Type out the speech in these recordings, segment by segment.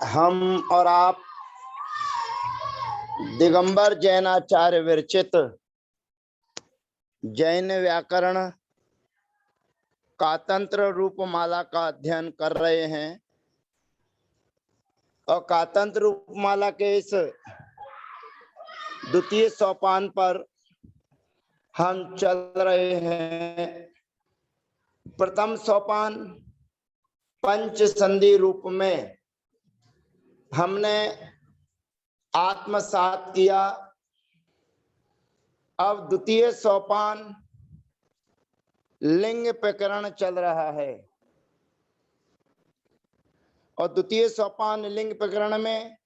हम और आप दिगंबर जैनाचार्य विरचित जैन व्याकरण कातंत्र रूपमाला का अध्ययन कर रहे हैं और कातंत्र रूपमाला के इस द्वितीय सोपान पर हम चल रहे हैं। प्रथम सोपान पंच संधि रूप में हमने आत्मसात किया। अब द्वितीय सोपान लिंग प्रकरण चल रहा है और द्वितीय सोपान लिंग प्रकरण में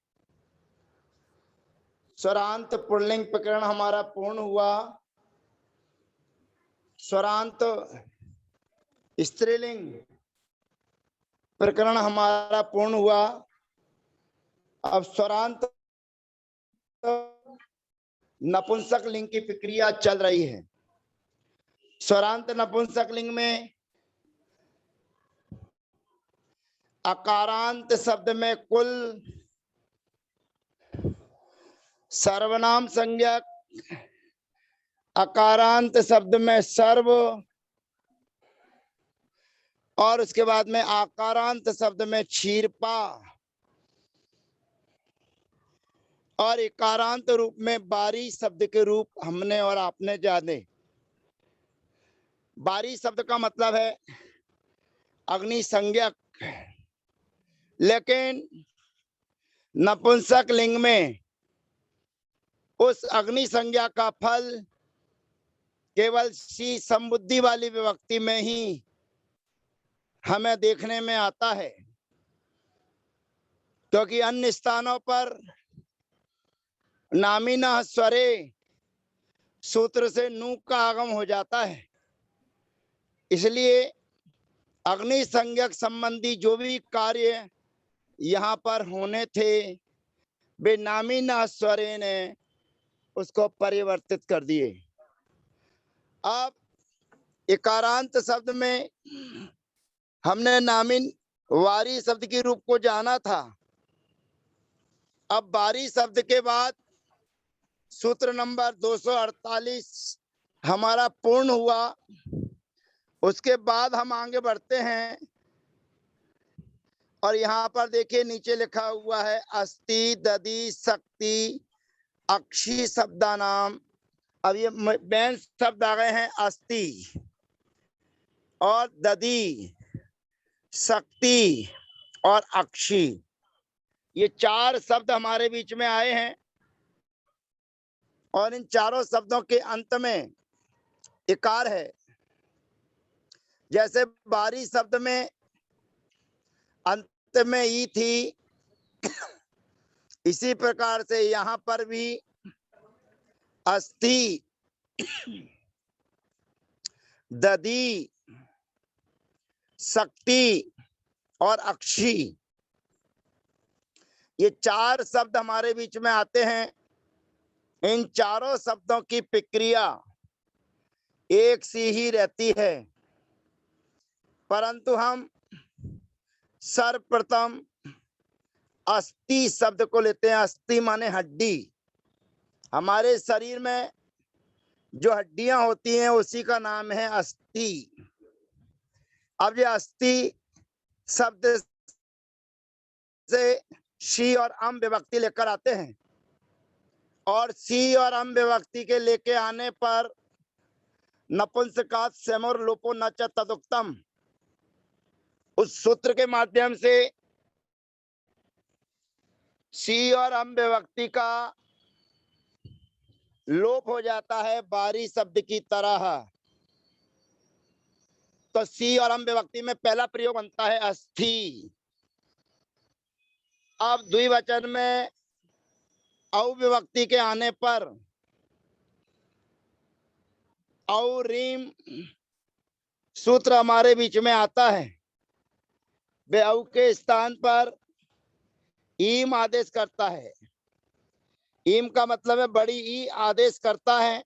स्वरांत पुल्लिंग प्रकरण हमारा पूर्ण हुआ। स्वरांत स्त्रीलिंग प्रकरण हमारा पूर्ण हुआ। अब स्वरांत नपुंसक लिंग की प्रक्रिया चल रही है। स्वरांत नपुंसक लिंग में अकारांत शब्द में कुल सर्वनाम संज्ञक, अकारांत शब्द में सर्व और उसके बाद में आकारांत शब्द में क्षीरपा और एकारांत रूप में बारी शब्द के रूप हमने और आपने जाने। बारी शब्द का मतलब है अग्नि संज्ञक, लेकिन नपुंसक लिंग में उस अग्नि संज्ञा का फल केवल सी संबुद्धि वाली विभक्ति में ही हमें देखने में आता है, क्योंकि अन्य स्थानों पर नामिना स्वरे सूत्र से नू का आगम हो जाता है। इसलिए अग्नि संज्ञक संबंधी जो भी कार्य यहाँ पर होने थे वे नामिना स्वरे ने उसको परिवर्तित कर दिए। अब इकारांत शब्द में हमने नामिन वारी शब्द के रूप को जाना था। अब बारी शब्द के बाद सूत्र नंबर 248 हमारा पूर्ण हुआ। उसके बाद हम आगे बढ़ते हैं और यहाँ पर देखिए नीचे लिखा हुआ है अस्ति, दधि, शक्ति, अक्षी शब्दा नाम। अब ये मेन शब्द आ गए हैं अस्ति और दधि, शक्ति और अक्षी। ये चार शब्द हमारे बीच में आए हैं और इन चारों शब्दों के अंत में इकार है। जैसे बारी शब्द में अंत में ई थी, इसी प्रकार से यहाँ पर भी अस्थि, दधि, शक्ति और अक्षी, ये चार शब्द हमारे बीच में आते हैं। इन चारों शब्दों की प्रक्रिया एक सी ही रहती है, परंतु हम सर्वप्रथम अस्थि शब्द को लेते हैं। अस्थि माने हड्डी। हमारे शरीर में जो हड्डियां होती हैं उसी का नाम है अस्थि। अब ये अस्थि शब्द से शी और अम विभक्ति लेकर आते हैं और सी और अम विभक्ति के लेके आने पर नपुंसकात् सेमोर लोपो न च तदुक्तम, उस सूत्र के माध्यम से सी और अम विभक्ति का लोप हो जाता है बारी शब्द की तरह। तो सी और अम विभक्ति में पहला प्रयोग बनता है अस्थि। अब द्विवचन में औ विभक्ति के आने पर औ रीम सूत्र हमारे बीच में आता है। वे औ के स्थान पर ईम आदेश करता है। ईम का मतलब है बड़ी ई आदेश करता है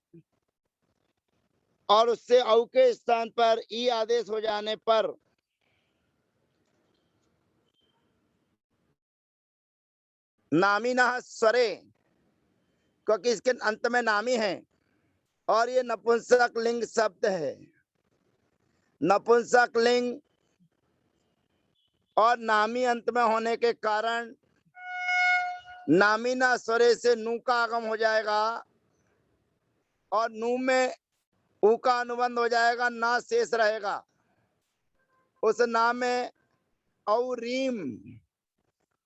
और उससे औ के स्थान पर ई आदेश हो जाने पर नामिना स्वरे, क्योंकि इसके अंत में नामी है और ये नपुंसक लिंग शब्द है। नपुंसक लिंग और नामी अंत में होने के कारण नामिना स्वरे से नू का आगम हो जाएगा और नू में ऊ का अनुबंध हो जाएगा, ना शेष रहेगा। उस नाम में औरीम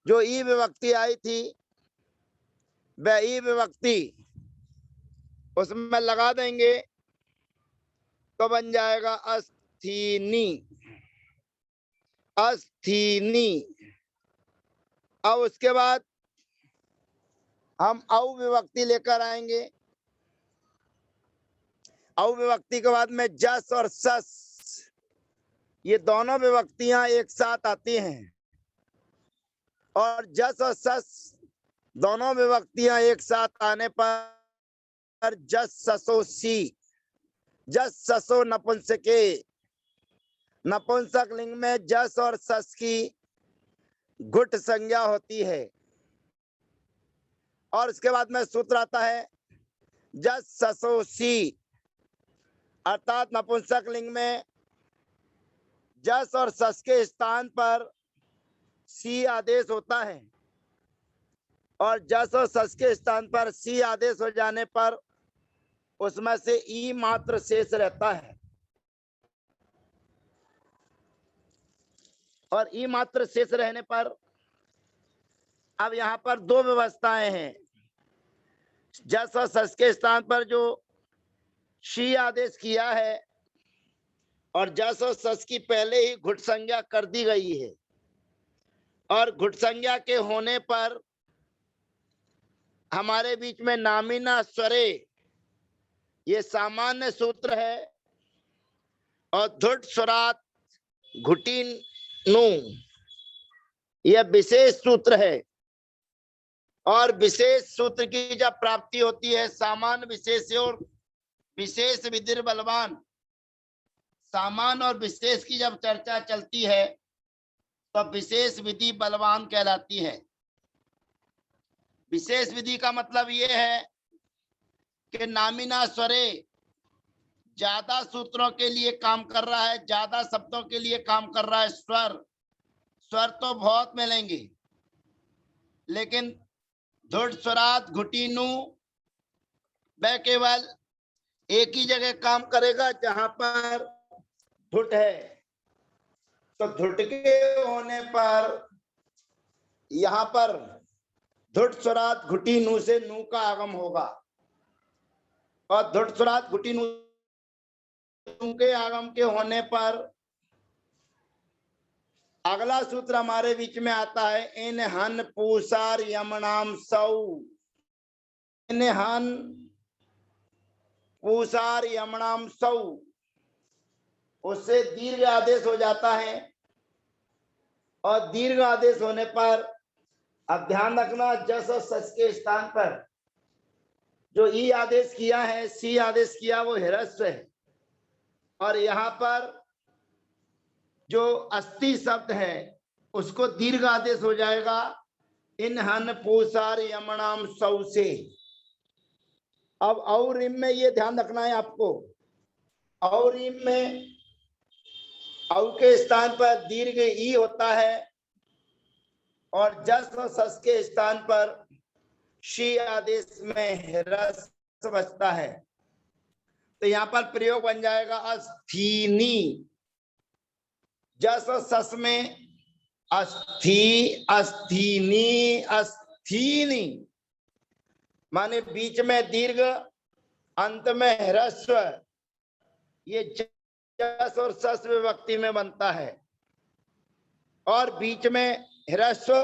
जो ई विभक्ति आई थी, वह ई विभक्ति उसमें लगा देंगे तो बन जाएगा अस्थीनी। अस्थीनी। अब उसके बाद हम औ विभक्ति लेकर आएंगे। औ विभक्ति के बाद में जस और सस, ये दोनों विभक्तियां एक साथ आती हैं और जस और सस दोनों विभक्तियां एक साथ आने पर जस ससो सी, जस ससो नपुंसके। नपुंसक लिंग में जस और सस की घुट संज्ञा होती है और इसके बाद में सूत्र आता है जस ससो सी, अर्थात नपुंसक लिंग में जस और सस के स्थान पर सी आदेश होता है और जस और सस के स्थान पर सी आदेश हो जाने पर उसमें से ई मात्र शेष रहता है और ई मात्र शेष रहने पर अब यहाँ पर दो व्यवस्थाएं हैं। जस और सस के स्थान पर जो शी आदेश किया है और जस और सस की पहले ही घुट संज्ञा कर दी गई है और घुट संज्ञा के होने पर हमारे बीच में नामिना स्वरे, ये सामान्य सूत्र है और धुट स्वरात घुटी नु, यह विशेष सूत्र है और विशेष सूत्र की जब प्राप्ति होती है सामान्य विशेष और विशेष विधिर बलवान, सामान्य और विशेष की जब चर्चा चलती है तो विशेष विधि बलवान कहलाती है। विशेष विधि का मतलब यह है कि नामिना स्वरे ज्यादा सूत्रों के लिए काम कर रहा है, ज्यादा शब्दों के लिए काम कर रहा है। स्वर तो बहुत मिलेंगे लेकिन धुट स्वरात घुटीनु वह केवल एक ही जगह काम करेगा जहां पर धुट है। तो धुट के होने पर यहाँ पर धुट स्वरात घुटीनु से नू का आगम होगा और धुट स्वरात घुटीनु के आगम के होने पर अगला सूत्र हमारे बीच में आता है इन हन पूसार यमनाम सौ। इन हन पूसार यमनाम सौ, उससे दीर्घ आदेश हो जाता है और दीर्घ आदेश होने पर अब ध्यान रखना जस और सस के स्थान पर जो ई आदेश किया है, सी आदेश किया, वो ह्रस्व है और यहाँ पर जो अस्थि शब्द है उसको दीर्घ आदेश हो जाएगा इन हन पूसार यमनाम सौ से। अब और इम में ये ध्यान रखना है आपको, और इम में औ के स्थान पर दीर्घ ई होता है और जस और सस के स्थान पर शी आदेश में ह्रस्व बचता है। तो यहाँ पर प्रयोग बन जाएगा अस्थीनी। जस और सस में अस्थि, अस्थीनी, अस्थीनी, माने बीच में दीर्घ अंत में ह्रस्व, ये जस और सस विभक्ति में बनता है और बीच में ह्रस्व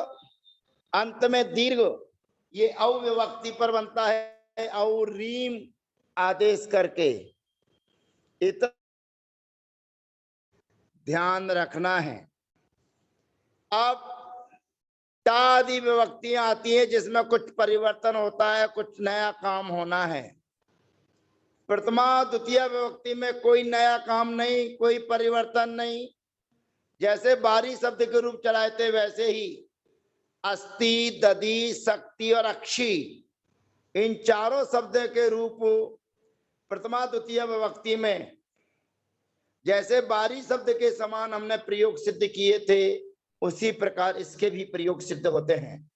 अंत में दीर्घ, ये औ विभक्ति पर बनता है और रीम आदेश करके। इतना ध्यान रखना है। अब आदि विभक्तियां आती हैं जिसमें कुछ परिवर्तन होता है, कुछ नया काम होना है। प्रथमा द्वितीय विभक्ति में कोई नया काम नहीं, कोई परिवर्तन नहीं, जैसे बारी शब्द के रूप चलाए थे वैसे ही अस्ति, दधि, शक्ति और अक्षी, इन चारों शब्दों के रूप प्रथमा द्वितीय विभक्ति में जैसे बारी शब्द के समान हमने प्रयोग सिद्ध किए थे, उसी प्रकार इसके भी प्रयोग सिद्ध होते हैं।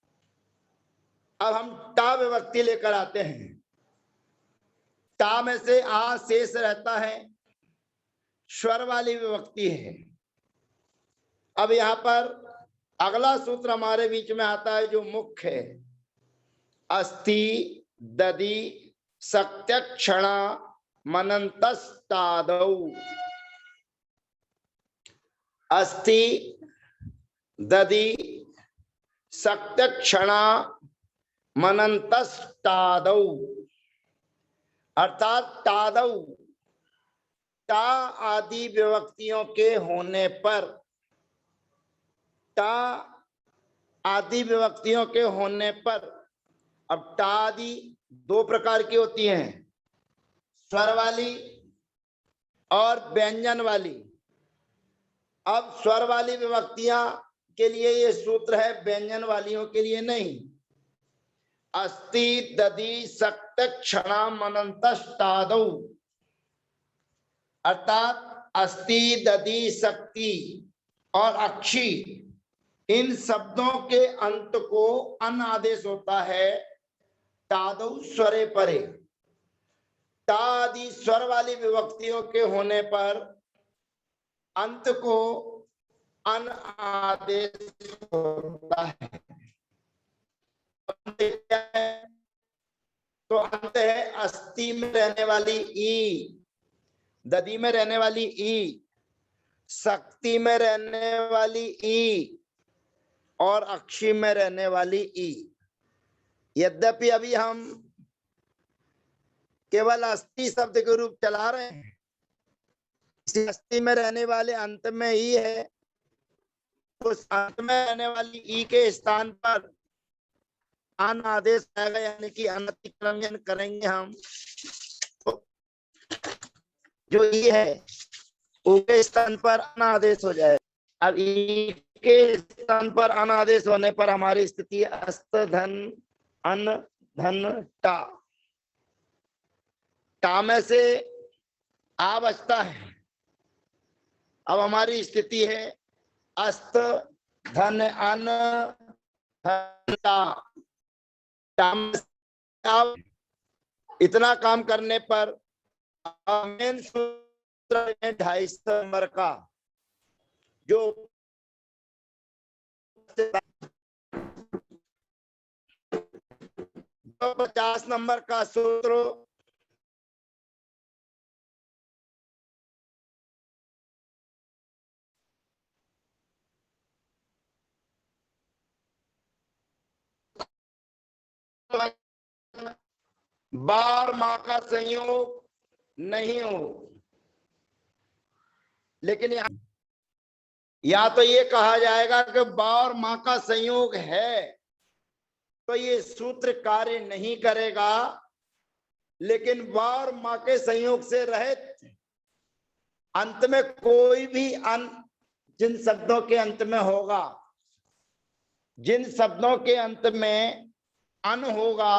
अब हम टा विभक्ति लेकर आते हैं। टा में से आ शेष रहता है, स्वर वाली विभक्ति है। अब यहां पर अगला सूत्र हमारे बीच में आता है जो मुख्य है, अस्ति, दधि, शक्त्यक्षणा, मनन्तस्तादौ। अस्ति, दधि, शक्त्यक्षणा, मनन्तस्तादौ, अर्थात तादौ, टा आदि विभक्तियों के होने पर, टा आदि विभक्तियों के होने पर, अब टा आदि दो प्रकार की होती हैं, स्वर वाली और व्यंजन वाली। अब स्वर वाली विभक्तियां के लिए ये सूत्र है, व्यंजन वालियों के लिए नहीं। अस्ति, दधि, शक्त्यक्षणा, मनन्तस्तादौ, अर्थात अस्ति, दधि, शक्ति और अक्षी, इन शब्दों के अंत को अन आदेश होता है तादौ स्वरे परे। ता आदि स्वर वाली विभक्तियों के होने पर अंत को अन आदेश होता है। तो अंत है अस्ति में रहने वाली ई, दधि में रहने वाली ई, शक्ति में रहने वाली ई और अक्षी में रहने वाली ई। यद्यपि अभी हम केवल अस्ति शब्द के रूप चला रहे हैं, अस्ति में रहने वाले अंत में ई है, उस अंत में रहने वाली ई के स्थान पर अन आदेश आएगा, यानी कि अनतिक्रमण करेंगे हम, तो जो ई है उसके स्थान पर अन आदेश हो जाए। अब ई के स्थान पर अन आदेश होने पर हमारी स्थिति अस्त, धन, अन, धन, टा। टा में से आ बचता है। अब हमारी स्थिति है अस्त, धन, अन, धन, टा। इतना काम करने पर मेन सूत्र है 250 नंबर का, जो 50 नंबर का सूत्र बार माँ का संयोग नहीं हो, लेकिन या तो ये कहा जाएगा कि बार माँ का संयोग है तो ये सूत्र कार्य नहीं करेगा, लेकिन बार माँ के संयोग से रहित अंत में कोई भी जिन शब्दों के अंत में होगा, जिन शब्दों के अंत में अन होगा,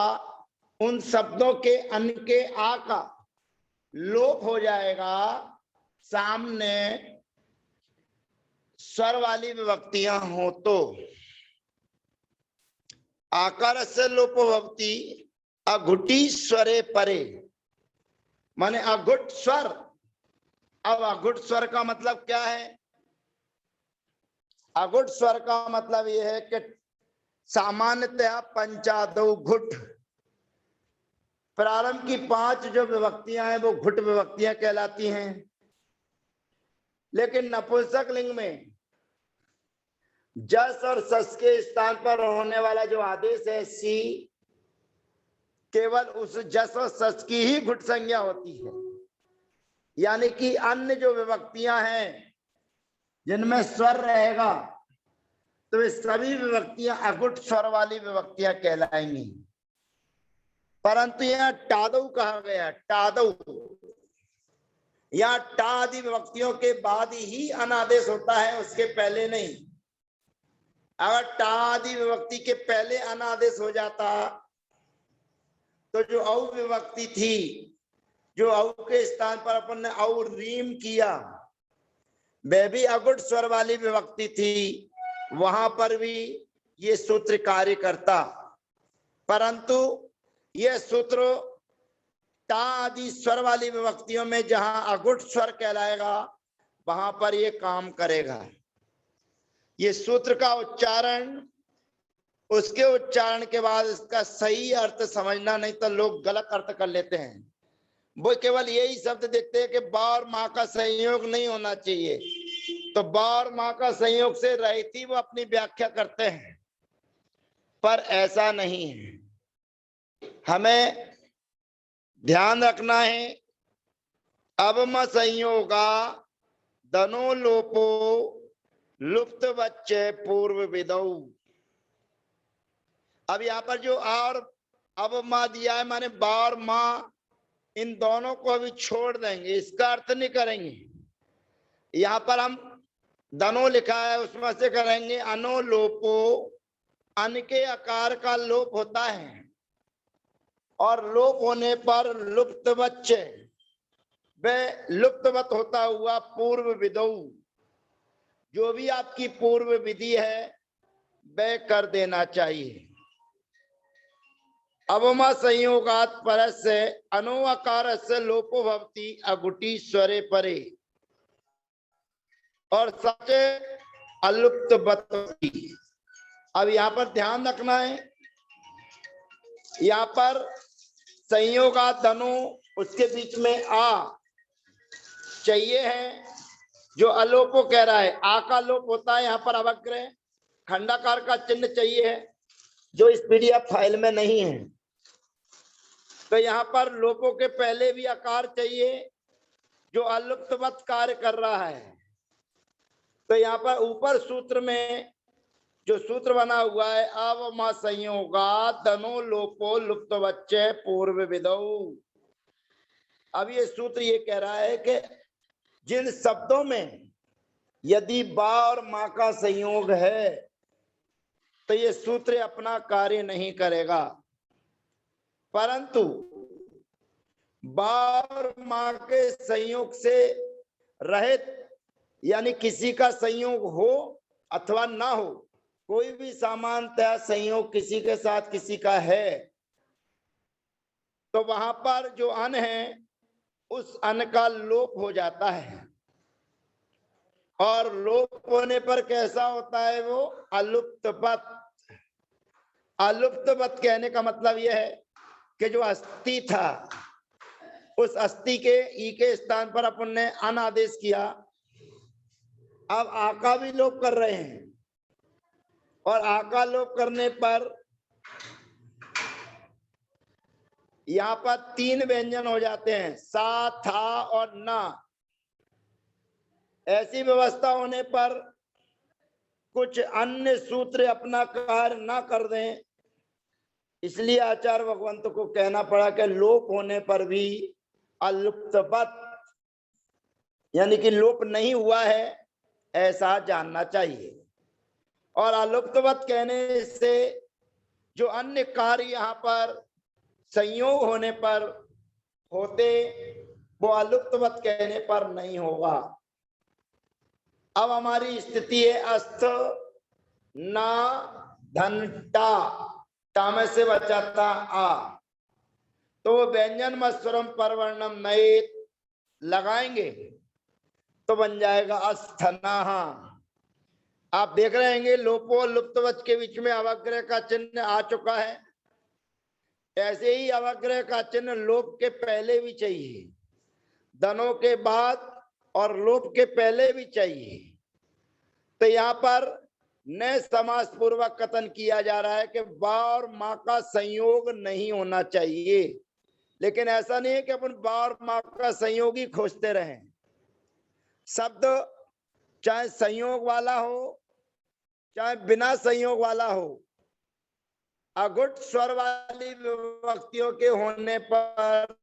उन शब्दों के अन के आ का लोप हो जाएगा। सामने स्वर वाली विभक्तियां हो तो आकार से लोप भवती अघुटी स्वरे परे, माने अघुट स्वर। अब अघुट स्वर का मतलब क्या है? अघुट स्वर का मतलब यह है कि सामान्यतः पंचादौ घुट, प्रारंभ की 5 जो विभक्तियां हैं वो घुट विभक्तियां कहलाती हैं। लेकिन नपुंसक लिंग में जस और सस के स्थान पर होने वाला जो आदेश है सी, केवल उस जस और सस की ही घुट संज्ञा होती है। यानी कि अन्य जो विभक्तियां हैं जिनमें स्वर रहेगा तो वे सभी विभक्तियां अघुट स्वर वाली विभक्तियां कहलाएंगी। परंतु यहाँ टादौ कहा गया, टादौ, या टा आदि विभक्तियों के बाद ही अनादेश होता है, उसके पहले नहीं। अगर टा आदि विभक्ति के पहले अन आदेश हो जाता तो जो औ विभक्ति थी, जो औ के स्थान पर अपन ने औ रीम किया, वह भी अगुट स्वर वाली विभक्ति थी, वहां पर भी ये सूत्र कार्य करता। परंतु यह सूत्र टा आदि स्वर वाली विभक्तियों में जहां अगुट स्वर कहलाएगा वहां पर ये काम करेगा। ये सूत्र का उच्चारण, उसके उच्चारण के बाद इसका सही अर्थ समझना, नहीं तो लोग गलत अर्थ कर लेते हैं। वो केवल यही शब्द देखते हैं कि बा और माँ का संयोग नहीं होना चाहिए, तो बा और माँ का संयोग से रहित ही वो अपनी व्याख्या करते हैं, पर ऐसा नहीं है। हमें ध्यान रखना है, अवम संयोगा दनो लोपो लुप्त बच्चे पूर्व विदौ। अब यहाँ पर जो आ और अब माँ दिया है, माने बा और माँ, इन दोनों को अभी छोड़ देंगे, इसका अर्थ नहीं करेंगे। यहाँ पर हम दनो लिखा है, उसमें से करेंगे अनो लोपो। अन के आकार का लोप होता है और लोप होने पर लुप्त बच्चे, वह लुप्तवत होता हुआ पूर्व विदौ, जो भी आपकी पूर्व विधि है वह कर देना चाहिए। अवमा संयोगात परस्य अनो अकारस्य लोपो भवति अगुटी स्वरे परे, और सचे अलुप्त बत्ती। अब यहाँ पर ध्यान रखना है, यहाँ पर संयोगात धनु, उसके बीच में आ चाहिए है, जो अलोपो कह रहा है। आ का लोप होता है, यहाँ पर अवग्रह खंडाकार का चिन्ह चाहिए है, जो इस पीडीएफ फाइल में नहीं है। तो यहाँ पर लोपों के पहले भी आकार चाहिए जो अलुप्तवत कार्य कर रहा है। तो यहाँ पर ऊपर सूत्र में जो सूत्र बना हुआ है, अवमा संयोगा धनो लोपो लुप्त बच्चे पूर्व विदौ। अब ये सूत्र ये कह रहा है कि जिन शब्दों में यदि बा और माँ का संयोग है तो ये सूत्र अपना कार्य नहीं करेगा, परंतु बा और माँ के संयोग से रहित, यानी किसी का संयोग हो अथवा ना हो, कोई भी सामान्यतः संयोग किसी के साथ किसी का है, तो वहां पर जो अन है उस अन का लोप हो जाता है। और लोप होने पर कैसा होता है वो? अलुप्तवत। अलुप्तवत कहने का मतलब यह है कि जो अस्थि था, उस अस्थि के ई के स्थान पर अपन ने अन आदेश किया, अब आ का भी लोप कर रहे हैं, और आ का लोप करने पर यहाँ पर तीन व्यंजन हो जाते हैं, सा, था और ना। ऐसी व्यवस्था होने पर कुछ अन्य सूत्र अपना कार्य ना कर दें, इसलिए आचार्य भगवंत को कहना पड़ा कि लोप होने पर भी अलुप्तवत, यानी कि लोप नहीं हुआ है ऐसा जानना चाहिए। और अलुप्तवत कहने से जो अन्य कार्य यहाँ पर संयोग होने पर होते, वो अलुप्तवत कहने पर नहीं होगा। अब हमारी स्थिति है अस्थ ना धन टा, टा में से बचाता आ, तो वो व्यंजन मस्वरम परवर्णम नए लगाएंगे तो बन जाएगा अस्थना। आप देख रहे हैं लोपो लुप्तवत के बीच में अवग्रह का चिन्ह आ चुका है। ऐसे ही अवग्रह का चिन्ह लोप के पहले भी चाहिए, धनों के बाद और लोप के पहले भी चाहिए। तो यहाँ पर न समास पूर्वक कथन किया जा रहा है कि बा और माँ का संयोग नहीं होना चाहिए, लेकिन ऐसा नहीं है कि अपन बा और माँ का संयोग ही खोजते रहें। शब्द चाहे संयोग वाला हो चाहे बिना संयोग वाला हो, अगुट स्वर वाली विभक्तियों के होने पर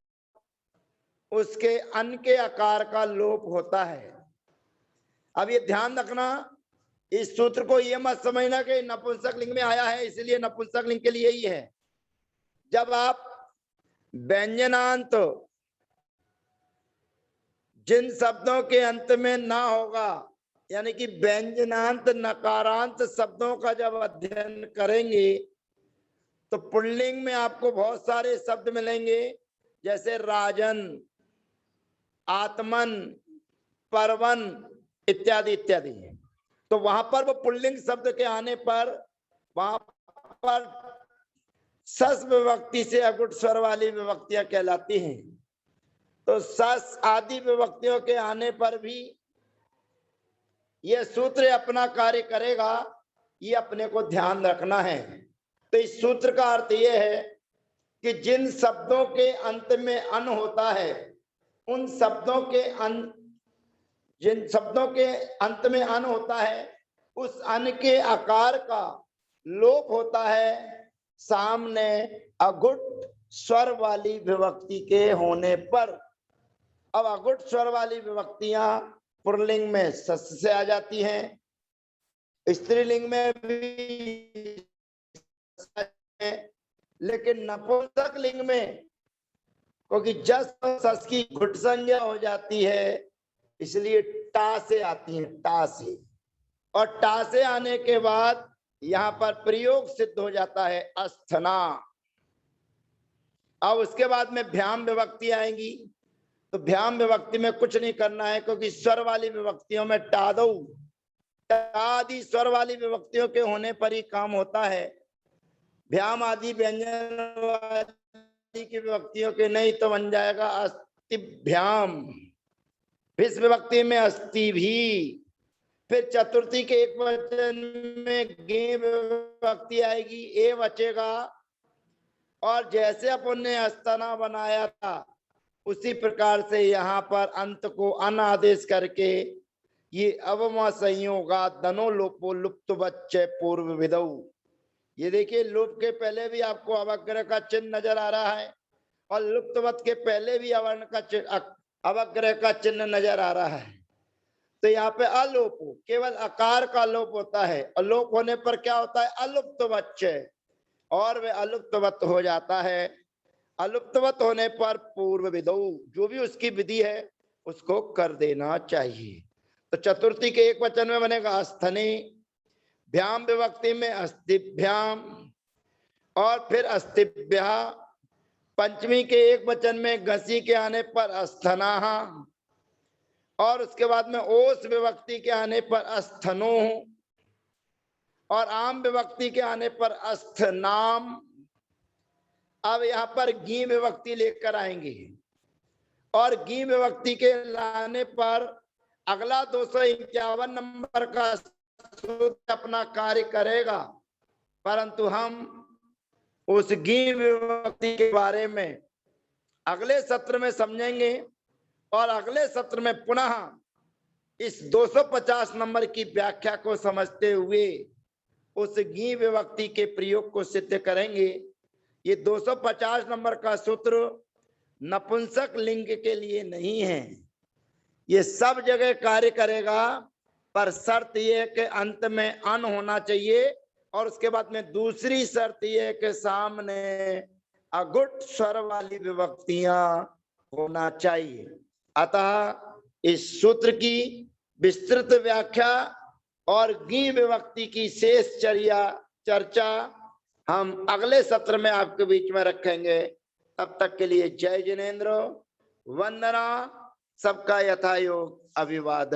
उसके अन के आकार का लोप होता है। अब ये ध्यान रखना इस सूत्र को ये मत समझना कि नपुंसक लिंग में आया है इसलिए नपुंसक लिंग के लिए ही है। जब आप व्यंजनांत जिन शब्दों के अंत में ना होगा, यानी कि व्यंजनांत नकारांत शब्दों का जब अध्ययन करेंगे तो पुल्लिंग में आपको बहुत सारे शब्द मिलेंगे, जैसे राजन, आत्मन, परवन इत्यादि इत्यादि। तो वहां पर वो पुल्लिंग शब्द के आने पर वहां पर सस विभक्ति से अगुट स्वर वाली विभक्तियां कहलाती हैं। तो सस आदि विभक्तियों के आने पर भी यह सूत्र अपना कार्य करेगा, ये अपने को ध्यान रखना है। तो इस सूत्र का अर्थ यह है कि जिन शब्दों के अंत में अन होता है, उन शब्दों के जिन शब्दों के अंत में अन होता है, उस अन के आकार का लोप होता है सामने अगुट स्वर वाली विभक्ति के होने पर। अब अगुट स्वर वाली विभक्तियां पुल्लिंग में सस से आ जाती हैं, स्त्रीलिंग में भी, लेकिन नपुंसक लिंग में क्योंकि जस सस की घुट संज्ञा हो जाती है इसलिए टा से आती है, टा से। और टा से आने के बाद यहां पर प्रयोग सिद्ध हो जाता है अस्थना। अब उसके बाद में भ्याम विभक्ति आएंगी। तो भ्याम विभक्ति में कुछ नहीं करना है क्योंकि स्वर वाली विभक्तियों में टादौ आदि स्वर वाली विभक्तियों के होने पर ही काम होता है। भ्याम आदि व्यंजन वाली की विभक्तियों के नहीं तो बन जाएगा अस्तिभ्याम। इस विभक्ति में अस्ति भी। फिर चतुर्थी के एक वचन में गे विभक्ति आएगी, ए बचेगा। और जैसे अपन ने अस्तना बनाया था उसी प्रकार से यहाँ पर अंत को अन आदेश करके ये अवमा संयोगा दनो लोपो लुप्त बच्चे पूर्व विदौ। ये देखिए लोप के पहले भी आपको अवग्रह का चिन्ह नजर आ रहा है और लुप्तवत के पहले भी अवर्ण का अवग्रह का चिन्ह नजर आ रहा है। तो यहाँ पे अलोप केवल आकार का लोप होता है। अलोप होने पर क्या होता है? अलुप्त बच्चे, और वे अलुप्तवत हो जाता है। अलुप्तवत होने पर पूर्व विदौ, जो भी उसकी विधि है उसको कर देना चाहिए। तो चतुर्थी के एक वचन में बनेगा अस्थने, भ्याम विभक्ति में अस्तिभ्याम और फिर अस्तिभ्या। पंचमी के एक वचन में घसी के आने पर अस्थना और उसके बाद में ओस विभक्ति के आने पर अस्थनो और आम विभक्ति के आने पर अस्थनाम। अब यहाँ पर गी विभक्ति लेकर आएंगे और गी विभक्ति के लाने पर अगला 251 नंबर का सूत्र अपना कार्य करेगा, परंतु हम उस गी विभक्ति के बारे में अगले सत्र में समझेंगे और अगले सत्र में पुनः इस 250 नंबर की व्याख्या को समझते हुए उस गी विभक्ति के प्रयोग को सिद्ध करेंगे। ये 250 नंबर का सूत्र नपुंसक लिंग के लिए नहीं है, ये सब जगह कार्य करेगा, पर शर्त यह कि अंत में अन होना चाहिए और उसके बाद में दूसरी शर्त यह कि सामने अगुट स्वर वाली विभक्तियां होना चाहिए। अतः इस सूत्र की विस्तृत व्याख्या और गी विभक्ति की शेष चर्चा हम अगले सत्र में आपके बीच में रखेंगे। तब तक के लिए जय जिनेन्द्र, वंदना, सबका यथायोग अभिवादन।